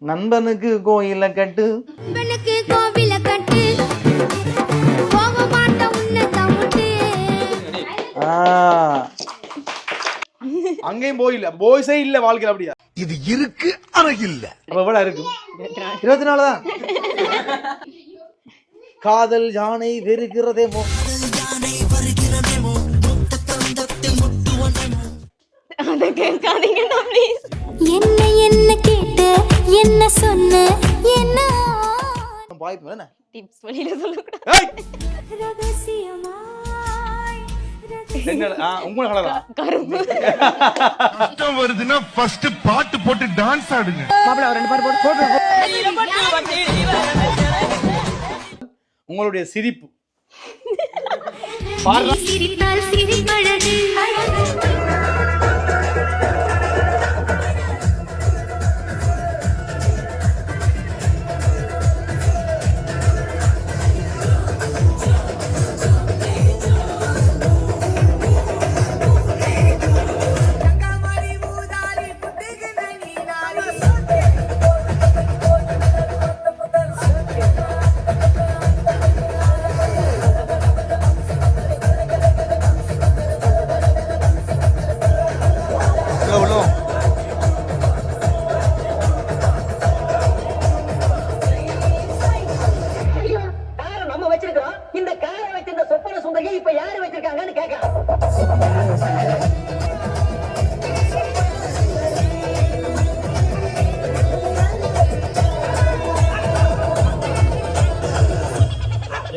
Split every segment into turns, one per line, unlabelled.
நண்பனுக்கு கோயில கட்டு அங்கேயும் போயில போய்ஸே இல்ல வாழ்க்கையில. அப்படியா
இது இருக்கு ஆனா இல்ல.
அப்ப எவ்வளவு இருக்கு? 24 தான். காதல் யானை வெறுகிறதேமோ.
என்ன என்ன கேட்ட என்ன சொன்ன என்ன
வாய்ப்பு என்ன
டிப்ஸ் வெளியில சொல்லக்கூடாது.
உங்களை கலரா
கரும்பு
கஷ்டம் வருதுன்னா ஃபர்ஸ்ட் பாட்டு போட்டு டான்ஸ் ஆடுங்க.
மாப்பிள்ளை ரெண்டு பாட்டு போட்டு உங்களுடைய சிரிப்பு
சிரித்தால் சிரிப்பழகு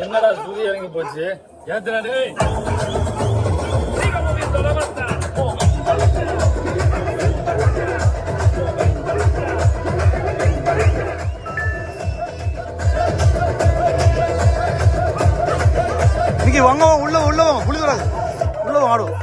என்னடா சூரிய இறங்கி போச்சு. ஏத்துறாடே
இன்னைக்கு வாங்க உள்ள புளி வராது உள்ள ஆடும்.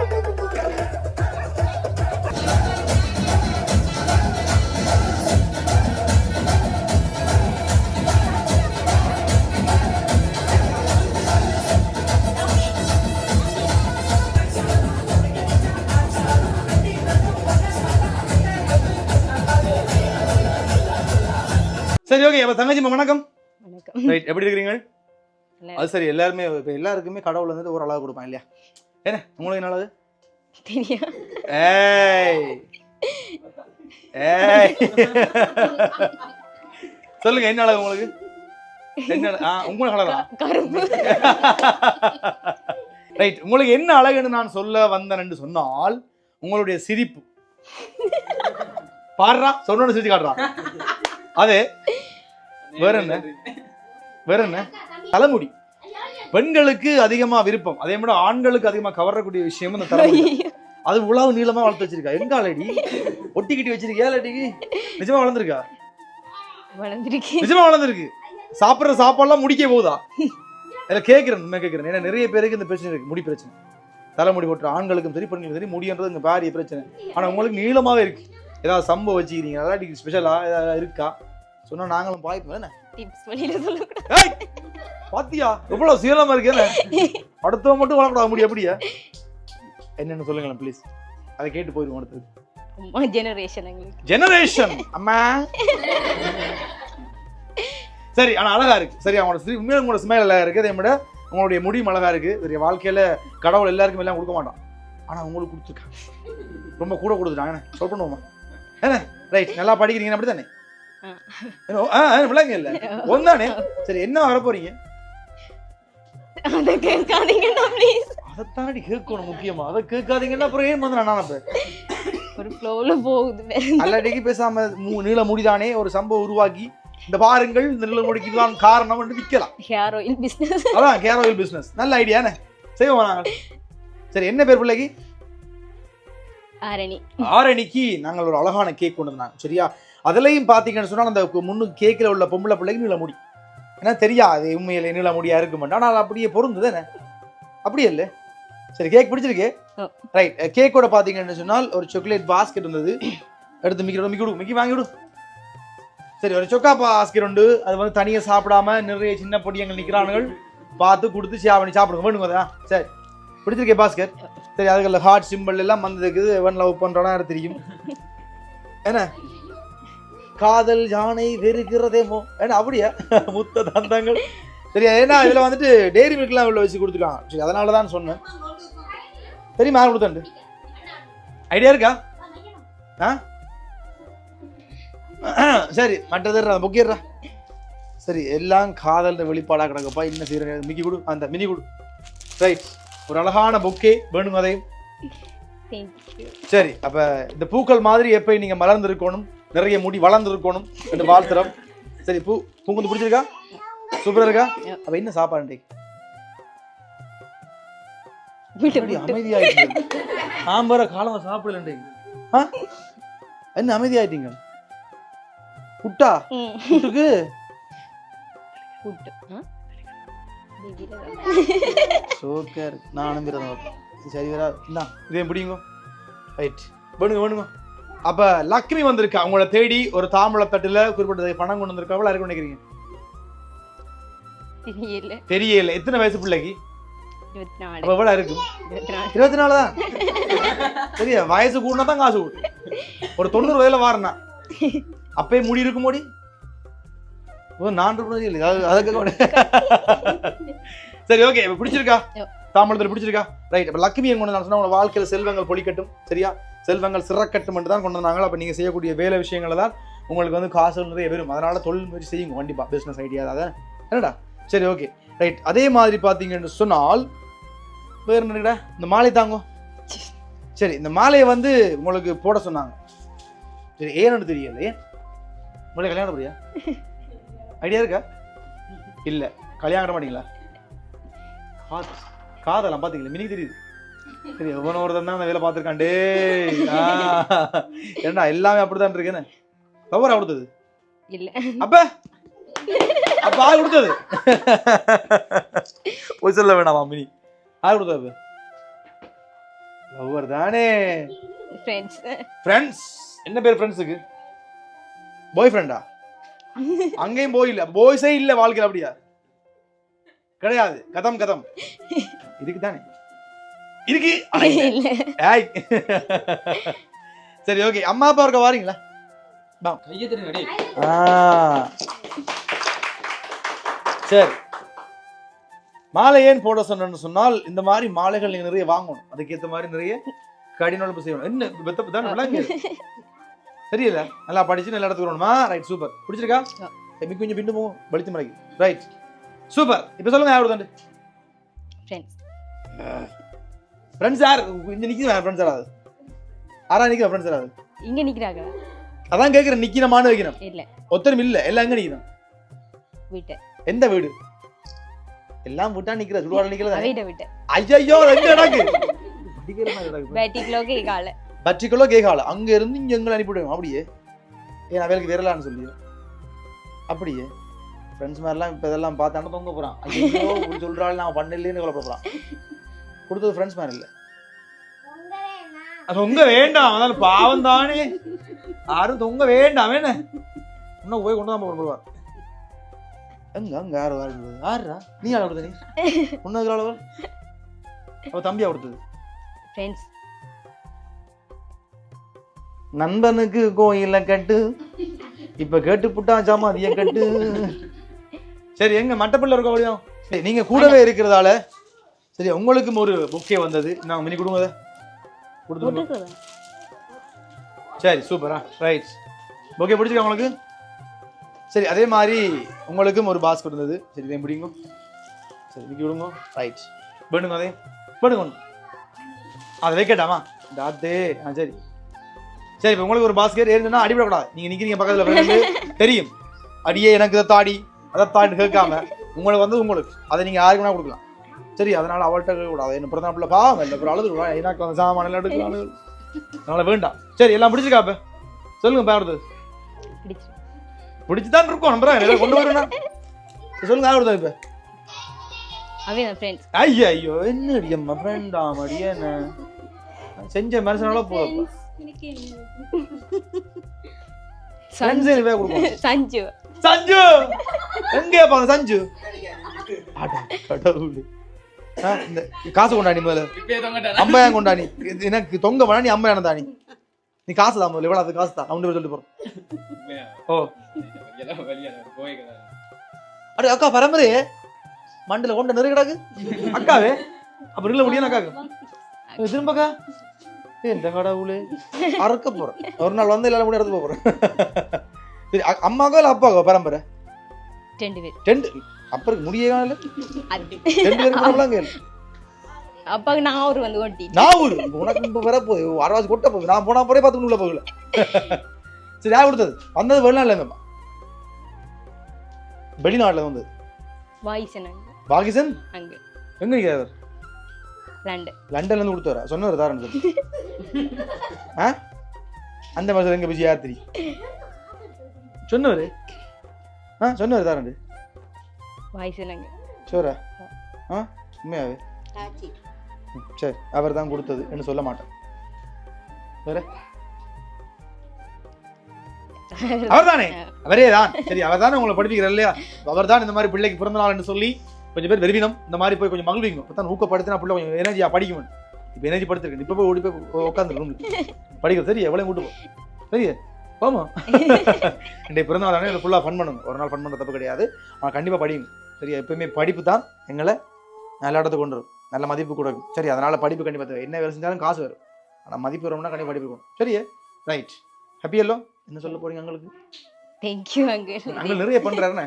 சரி ஓகே. அப்ப தங்கச்சி வணக்கம்.
வணக்கம்.
ரைட், எப்படி இருக்கிறீங்க? அது சரி. எல்லாருக்குமே கடவுள் வந்துட்டு ஒரு அளவு கொடுப்பான் இல்லையா? என்ன உங்களுக்கு என்ன அளவு
தெரியும்?
சொல்லுங்க என்ன அளவு உங்களுக்கு? என்ன உங்களுக்கு அழகா?
கரும்பு.
ரைட், உங்களுக்கு என்ன அழகுன்னு நான் சொல்ல வந்தேன் என்று சொன்னால் உங்களுடைய சிரிப்பு. பாடுறா சொன்ன சிரிச்சு காட்டுறான். அது வேற என்ன தலைமுடி. பெண்களுக்கு அதிகமா விருப்பம், அதே மாதிரி ஆண்களுக்கு அதிகமா கவரக்கூடிய விஷயம் இந்த தலைமுடி. அது உழவு நீளமா வளர்த்து வச்சிருக்கா. எங்க ஆலடி ஒட்டிக்கிட்டி வச்சிருக்கா? ஏலடி நிஜமா வளர்ந்துருக்கா? நிஜமா வளர்ந்துருக்கு. சாப்பிடுற சாப்பாடுலாம் முடிக்க போகுதா? கேட்கிறேன். ஏன்னா நிறைய பேருக்கு இந்த பிரச்சனை இருக்கு, முடி பிரச்சனை. தலைமுடி போட்டு ஆண்களுக்கும் சரி பெண்களுக்கும் சரி முடின்றது இங்க பாரிய பிரச்சனை. ஆனா உங்களுக்கு நீளமாவே இருக்கு. ஏதாவது சம்பவம் வச்சுக்கிறீங்க, அதாவது ஸ்பெஷலா ஏதாவது இருக்கா சொன்னா நாங்களும் பாய்ப்போம். என்ன
டிப்ஸ் வெளியில சொல்லக்கூடாது.
பாத்தியா எவ்வளவு சீரமா இருக்கு. அடுத்தவ மட்டும் வளர்க்கூடாது முடி. அப்படியா என்னன்னு சொல்லுங்களேன் ப்ளீஸ். அதை கேட்டு போயிருவோம். அடுத்தது ஜெனரேஷன் அம்மா. சரி, ஆனா அழகா இருக்கு. சரி, உண்மையில உங்களோட ஸ்மைல் அழகா இருக்கு. அதே மாதிரி உங்களுடைய முடியும் அழகா இருக்கு. சரி, வாழ்க்கையில கடவுள் எல்லாருக்கும் எல்லாம் கொடுக்க மாட்டான், ஆனா உங்களுக்கு கொடுத்துருக்காங்க. ரொம்ப கூட கொடுத்துட்டாங்க. சொல் பண்ணுவோமா? என்ன ரைட், நல்லா படிக்கிறீங்க அப்படித்தானே? விளங்க இல்ல ஒன்னானே. சரி, என்ன வர போறீங்க? அதைத்தானடி கேட்கணும் முக்கியமா. அதை கேட்காதீங்கன்னா அப்புறம் ஏன் வந்து நான்
ஒரு ஃப்ளோல போகுது.
அல்லடிக்கு பேசாம நீள முடிதானே ஒரு சம்பவம் உருவாக்கி இந்த பாருங்கள் இந்த நீள முடிக்கு இதுதான் காரணம் என்று விற்கலாம்.
Hair oil business.
அதான் ஹேர் ஆயில் பிசினஸ். நல்ல ஐடியானே, செய்வோம் நாங்கள். சரி, என்ன பேர் பிள்ளைக்கு? ஆரணிக்கு நாங்கள் ஒரு அழகான கேக் கொண்டு வந்தாங்க. சரியா, அதுலயும் பாத்தீங்கன்னு சொன்னா அந்த முன்னுக்கு கேக்ல உள்ள பொம்பளை பிள்ளைக்கு நீள முடி. ஏன்னா தெரியாது உண்மையில நீள முடியா இருக்க மாட்டேன், ஆனால் அப்படியே பொருந்துது. என்ன அப்படியே இல்ல? சரி, கேக் பிடிச்சிருக்கு. ரைட், கேக்கோட பாத்தீங்கன்னு சொன்னால் ஒரு சாக்லேட் பாஸ்கெட் இருந்தது. எடுத்து மிக்கி வாங்கி விடு. சரி, ஒரு சொக்கா பாஸ்கெட் உண்டு. அது வந்து தனியா சாப்பிடாம நிறைய சின்ன பொடியங்கள் நிக்கிறானுகள். பார்த்து கொடுத்து சேவணி சாப்பிடுங்க வேணுங்க. சரி, பிடிச்சிருக்கே பாஸ்கெட். சரி, அதுக்குள்ள ஹார்ட் சிம்பிள் எல்லாம் வந்ததுக்கு எவன் லவ் பண்றானா தெரியும். என்ன காதல் யானை வெறுக்கிறதேமோ ஏன்னா அப்படியா முத்த தந்தங்கள் சரியா ஏன்னா இதுல வந்துட்டு டெய்ரி மில்க்லாம் உள்ள வச்சு கொடுத்துருக்காங்க சரி அதனால தான் சொன்னேன் தெரியுமா யார் கொடுத்தாண்டு ஐடியா இருக்கா சரி மற்றது புக்கிடுறா சரி எல்லாம் காதல் வெளிப்பாடாக கிடக்கப்பா இன்னும் செய்யற மிக்கி கொடு அந்த மினி கொடு ரைட் ஒரு அழகான புக்கே வேணும் அதையும் சரி அப்ப இந்த பூக்கள் மாதிரி எப்ப நீங்க மலர்ந்து இருக்கணும் நிறைய முடி வளர்ந்து இருக்கணும் என்று வாழ்த்துறோம் சரி பூங்குந்து பிடிச்சிருக்கா சூப்பரா இருக்கா அப்ப என்ன சாப்பாடு அமைதியாயிட்டீங்க ஆம்பர காலம் சாப்பிடல என்ன அமைதியாயிட்டீங்க புட்டா புட்டுக்கு சோக்கர் நான் அனுப்பிடுறேன் சரி வரா என்ன இதே பிடிங்க ரைட் வேணுங்க வேணுங்க அப்ப லக்ஷ்மி வந்திருக்கா அவங்கள தேடி ஒரு தாம்பழத்தட்டுல குறிப்பிட்ட பணம் கொண்டு வந்திருக்கா அவள யாருக்கு நினைக்கிறீங்க தெரியல எத்தனை வயசு பிள்ளைக்கு 24 எவ்வளவு இருக்கும் 24 தான் சரியா வயசு கூடனா தான் காசு கூடும் ஒரு 90 வயதுல வாரனா அப்பயே முடி இருக்கும் மோடி நான் சரி ஓகே பிடிச்சிருக்கா தாமரத்தில் பிடிச்சிருக்கா ரைட் அப்ப லக்ஷ்மி கொண்டு சொன்னா உங்க வாழ்க்கையில செல்வங்கள் பொழிக்கட்டும் சரியா செல்வங்கள் சிறக்கட்டும் என்று தான் கொண்டு வந்தாங்க அப்ப நீங்க செய்யக்கூடிய வேலை விஷயங்களை தான் உங்களுக்கு வந்து காசு நிறைய வரும் அதனால தொழில் முயற்சி செய்யுங்க கண்டிப்பா பிசினஸ் ஐடியா அதான் என்னடா சரி ஓகே ரைட் அதே மாதிரி பாத்தீங்கன்னு சொன்னால் வேற என்னடா இந்த மாலை தாங்கோ சரி இந்த மாலையை வந்து உங்களுக்கு போட சொன்னாங்க சரி ஏன்னு தெரியல ஏன் உங்களுக்கு கல்யாணம் பண்ணியா ஐடியா இருக்கா இல்ல கல்யாணம் பண்ண மாட்டீங்களா காதெல்லாம் பாத்தீங்களா மினிக்கு தெரியுது சரி ஒவ்வொரு ஒருத்தன் தான் அந்த வேலை பார்த்துருக்கான் டே ஏன்னா எல்லாமே அப்படித்தான் இருக்கேன்னு லவ்வரா கொடுத்தது
இல்ல
அப்ப அப்ப ஆள் கொடுத்தது போய் சொல்ல வேணாமா மினி ஆள் கொடுத்தது லவ்வர் தானே ஃப்ரெண்ட்ஸ் என்ன பேர் ஃப்ரெண்ட்ஸுக்கு பாய் ஃப்ரெண்டா அங்கேயும் போய் இல்ல பாய்ஸே இல்ல வாழ்க்கையில் அப்படியா கிடையாது கதம் கதம் இதுக்கு தானே இருக்கு சரி ஓகே அம்மா அப்பா இருக்க வாரீங்களா சரி மாலை ஏன் போட சொன்னு சொன்னால் இந்த மாதிரி மாலைகள் நீங்க நிறைய வாங்கணும் அதுக்கேற்ற மாதிரி நிறைய கடினொழப்பு செய்யணும் என்ன விளங்கு தெரியல நல்லா படிச்சு நல்லா இடத்துக்கு வரணுமா ரைட் சூப்பர் பிடிச்சிருக்கா மிக்க கொஞ்சம் பின்னு போகும் பலித்து மலைக்கு ரைட் சூப்பர் இப்ப சொல்லுங்க யாரு தாண்டு ஃப்ரெண்ட்ஸ் யார் இங்க நிக்குது ஃப்ரெண்ட்ஸ் யாராவது ஆறா நிக்கிற ஃப்ரெண்ட்ஸ் யாராவது
இங்க நிக்கிறாங்க
அதான் கேக்குறேன் நிக்கணுமான்னு வைக்கணும்
இல்ல
ஒத்தரும் இல்ல எல்லாம் எங்க நிக்கணும்
வீட்டு
எந்த வீடு எல்லாம் விட்டா நிக்கிற சுடுவாட நிக்கல
வீட்டு வீட்டு
ஐயோ எங்க நடக்கு
பேட்டிக்குலோ கேகால
பட்டிக்குலோ கேகால அங்க இருந்து இங்க எங்களை அனுப்பிவிடுவோம் அப்படியே ஏன் அவளுக்கு விரலான்னு சொல்லி அப்படியே ஃப்ரெண்ட்ஸ் மாதிரிலாம் இப்போ இதெல்லாம் பார்த்தாண்டு தொங்க போகிறான் ஐயோ இப்படி சொல்கிறாள் நான் பண்ணலேன்னு கொல்லப்படுறான் கொடுத்தது ஃப்ரெண்ட்ஸ் மாதிரி இல்லை தொங்க வேண்டாம் அதனால பாவம் தானே யாரும் தொங்க வேண்டாம் என்ன இன்னும் போய் கொண்டு தான் போடுவார் எங்க அங்க யாரும் யாருடா நீ ஆள கொடுத்த நீ உன்னது அளவு அவ தம்பியா கொடுத்தது நண்பனுக்கு கோயில கட்டு இப்ப கேட்டு புட்டா ஜாமா அதிகம் கட்டு சரி எங்க மட்டப்பள்ள இருக்க முடியும் நீங்க கூடவே இருக்கிறதால சரி உங்களுக்கும் ஒரு புக்கே வந்தது நான் மினி கொடுங்க கொடுத்து சரி சூப்பரா ரைட் புக்கே பிடிச்சிருக்கா உங்களுக்கு சரி அதே மாதிரி உங்களுக்கும் ஒரு பாஸ்கெட் இருந்தது சரி இதை பிடிங்க சரி மிக்கி விடுங்க ரைட் வேணுங்க அதே வேணுங்க ஒன்று அதை வைக்கட்டாமா டாத்தே சரி சரி இப்போ உங்களுக்கு ஒரு பாஸ்கெட் ஏறினா அடிபடக்கூடாது நீங்கள் நிற்கிறீங்க பக்கத்தில் தெரியும் அடியே எனக்கு இதை தாடி அதை தாடி கேட்காம உங்களுக்கு வந்து உங்களுக்கு அதை நீங்கள் யாருக்கு வேணா கொடுக்கலாம் சரி அதனால அவள்கிட்ட கூடாது என்ன பிரதான பிள்ளை பாவம் இல்லை அப்புறம் அழுது எனக்கு வந்து சாமான எல்லாம் எடுக்கலாம் அதனால வேண்டாம் சரி எல்லாம் பிடிச்சிருக்கா இப்போ சொல்லுங்க பாடுறது பிடிச்சுதான் இருக்கும் நம்புறேன் கொண்டு வரணும் சொல்லுங்க யார் கொடுத்தா இப்போ ஐயா ஐயோ என்னடி அம்மா ஃப்ரெண்டாம் அடியே என்ன செஞ்ச மனுஷனால போதப்பா
சஞ்சு
சஞ்சு எங்கே பாங்க சஞ்சு இந்த காசு கொண்டாடி முதல்ல அம்மையா கொண்டாடி எனக்கு தொங்க வேணா நீ அம்மையான தானி நீ காசு தான் முதல்ல, எவ்வளோ அது காசு தான், அவன் சொல்லிட்டு போகிறோம். ஓ அடே அக்கா பரம்பரையே மண்டல கொண்ட நிறைய கிடாக்கு அக்காவே, அப்ப இல்லை முடியும் அக்காக்கு திரும்பக்கா எந்த கடவுளே அறுக்க போறேன். ஒரு நாள் வந்து எல்லாரும் கூட எடுத்து போறேன். சரி, அம்மாக்கோ இல்லை அப்பாக்கோ பரம்பரை?
2 பேர்.
2 அப்புறம் முடிய காணல. 2 பேருக்கு
அப்பாக்கு நான் வந்து ஓட்டி
நான் உனக்கு இப்ப வர போகுது, அரவாசி கொட்ட போகுது. நான் போனா போறே 10 உள்ள போகல. சரி, யார் கொடுத்தது? வந்தது வெளிநாட்டுல இருந்தம்மா, வெளிநாட்டுல வந்தது.
வாய்ஸன்
பாகிஸ்தான்
அங்க
எங்க நிக்கிறார்? லண்டன்ல இருந்து கொடுத்தாரா? சொன்னவர் தாரன் சொல்லி அந்த மாசம் எங்க பிஸி யாத்திரி சொன்னவர் சொன்னவர் தாரன்
வாய்ஸன் அங்க
சோரா உண்மையாவே? சரி, அவர் தான் கொடுத்தது என்று சொல்ல மாட்டேன். வேற அவர் தானே, அவரே தான். சரி, அவர் தானே உங்களை படிப்பிக்கிறார் இல்லையா? அவர் தான் இந்த மாதிரி பிள்ளைக்கு பிறந்த நாள் என்று சொல்லி கொஞ்சம் பேர் வெறுவினம் இந்த மாதிரி போய் கொஞ்சம் மகிழ்வீங்க. அப்பதான் ஊக்கப்படுத்தினா பிள்ளை கொஞ்சம் எனர்ஜியா படிக்கணும். இப்போ எனர்ஜி படுத்திருக்கேன், இப்போ போய் ஓடி போய் உட்காந்து படிக்கிறது. சரி, எவ்வளோ கூட்டு போ. சரியா போமா. இன்றைய பிறந்த நாள் தானே ஃபுல்லாக ஃபன் பண்ணுங்க. ஒரு நாள் ஃபன் பண்ணுற தப்பு கிடையாது, ஆனால் கண்டிப்பாக படிங்க. சரியா, எப்பவுமே படிப்பு தான் எங்களை நல்ல இடத்துக்கு கொண்டு வரும், நல்ல மதிப்பு கொடுக்கும். சரி, அதனால படிப்பு கண்டிப்பாக தேவை. என்ன வேலை செஞ்சாலும் காசு வரும், ஆனால் மதிப்பு வரும்னா கண்டிப்பாக படிப்பு இருக்கணும். சரியா, ரைட். ஹாப்பி எல்லோ என்ன சொல்ல போறீங்க? உங்களுக்கு
தேங்க்யூ அங்கிள்.
அங்கிள் நிறைய பண்றாருண்ணே.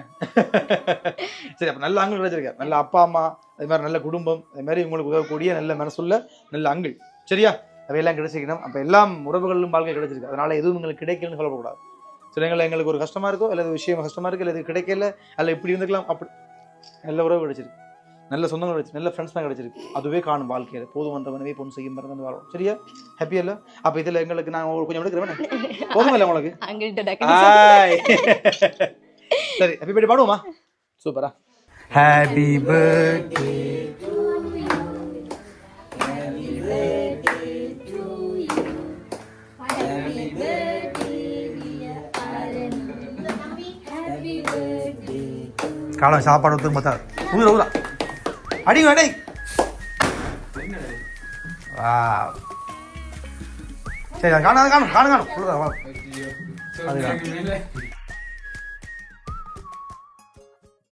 சரி, அப்ப நல்ல அங்கிள் கிடைச்சிருக்காரு, நல்ல அப்பா அம்மா, அது மாதிரி நல்ல குடும்பம், அது மாதிரி உங்களுக்கு உதவக்கூடிய நல்ல மனசுள்ள நல்ல அங்கிள். சரியா, அவையெல்லாம் கிடைச்சிக்கணும். அப்ப எல்லாம் உறவுகளிலும் வாழ்க்கை கிடைச்சிருக்கு. அதனால எதுவும் உங்களுக்கு கிடைக்கலன்னு சொல்லக்கூடாது. சில எங்களுக்கு ஒரு கஷ்டமா இருக்கோ, அல்லது விஷயம் கஷ்டமா இருக்கு, அல்லது கிடைக்கல, அல்ல இப்படி இருந்துக்கலாம், அப்படி நல்ல உறவு கிடைச்சிருக்கு, நல்ல சொந்தங்கள் கிடைச்சி, நல்ல ஃப்ரெண்ட்ஸ் தான் கிடைச்சிருக்கு. அதுவே காணும் வாழ்க்கையில. போதும் வந்தவனவே பொண்ணு செய்யும் மருந்து வாழும். சரியா, ஹாப்பி இல்ல? அப்ப இதுல எங்களுக்கு நான் கொஞ்சம் எடுக்கிறேன், போதும் இல்லை உங்களுக்கு? சரி, ஹாப்பி பர்த்டே பாடுவோமா? சூப்பரா. ஹாப்பி பர்த்டே காலம் சாப்பாடு ஒத்து பார்த்தா ஊரா ஊரா அடி அடை. சரி, காணும் காணும் காணும் காணும். அதுதான்